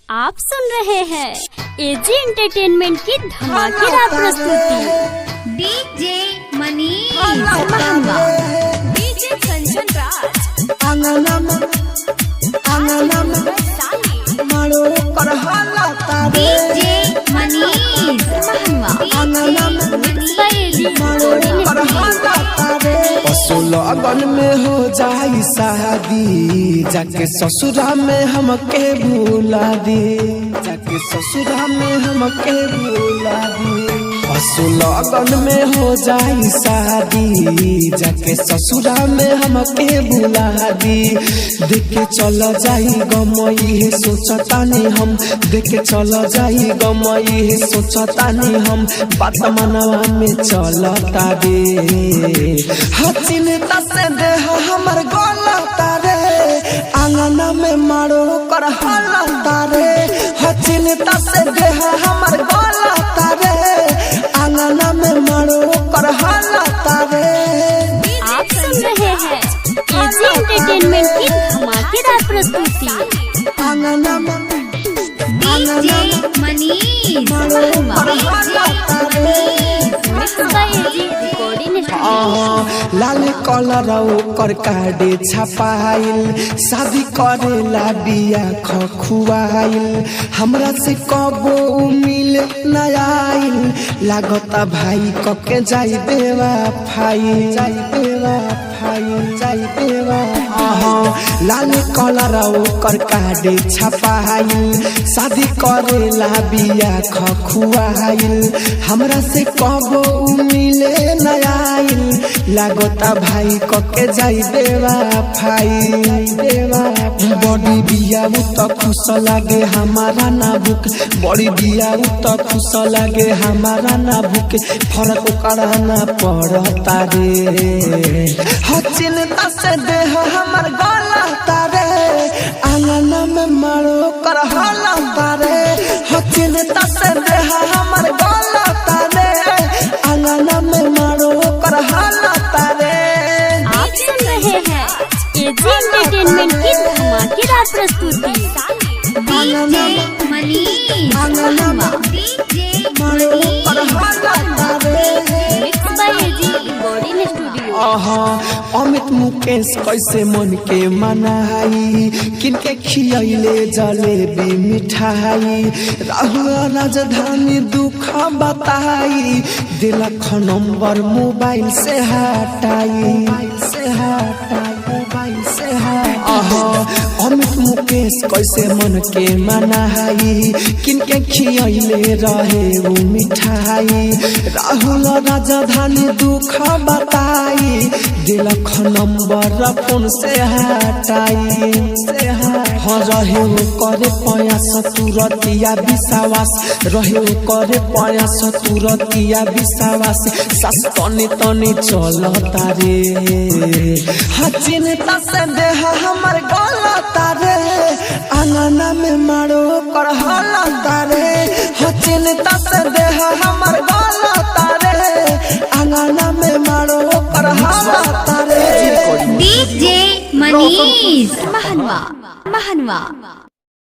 आप सुन रहे हैं एजी एंटरटेनमेंट की धमाकेदार प्रस्तुति। DJ Manish DJ Kanchan Raj DJ Manish लगन में हो जाई शादी, जाके ससुरा में हमके भूला दी, जाके ससुरा में हमके भूला दी। लगन में हो जाई शादी, जाके ससुरा में हमके भूला दी। देखे चल जाई गमई सोचतानी हम, देखे चल जाई गमई सोचतानी हम। बात मनवा में चलता रे, चिंता से देह हमर गलता रे। आंगना में मारो कर हलता रे, चिंता से देह हमर गलता रे। आंगना में मारो कर हलता रे। आप सुन रहे हैं एजी एंटरटेनमेंट की धमाकेदार प्रस्तुति। आंगना में डीजे मनीष लाल कलर कर काडे छपाइल, शादी करेला बिया खुआइल। हमरा से कबो मिल न आइल, लागता भाई कके जाई देवा फाई, जाई देवा फाई, जाई देवा। लाल कलर कर काडे छपाइल, शादी करेला बिया खुआइल। हमरा से कबो मिले न आइल, लागता भाई कके जाई देवा फाई, देवा। बड़ी बिया तो खुश लागे हमारा ना भूख, बड़ी बिया तो खुश लागे हमारा ना भूख। फर्क करना पड़ता रे, चिंता से देह हमर गलता रे। आंगना में मारो कर हलता रे, चिंता से देह हमर गलता रे। आंगना में मारो कर हलता रे। आप सुन रहे हैं एजी एंटरटेनमेंट की धमाकेदार प्रस्तुति। डीजे मनीष डीजे अमित मुकेश कैसे मन के मनाई, किनके खियले जलेबी मिठाई। राहुल राजधानी दुख बताई, दिलख नंबर मोबाइल से हटाई, मोबाइल से हटाई, मोबाइल से हटाई। अमित मुकेश कैसे मन के मनाई, किनके खियले रहे वो मिठाई। राहुल राजधानी दुख बताई, दिलख नंबर फोन से हटाई, से रहे करे प्रयास तुरतिया विश्वास, रहे करे प्रयास तुरतिया विश्वास। सास तनी तनी चलता रे, चिंता से देह हमर गलता रे। आंगना में मारो कर हलता रे, चिंता से देह हमर गलता रे। आंगना में मारो कर हलता रे। डीजे मनीष महनवा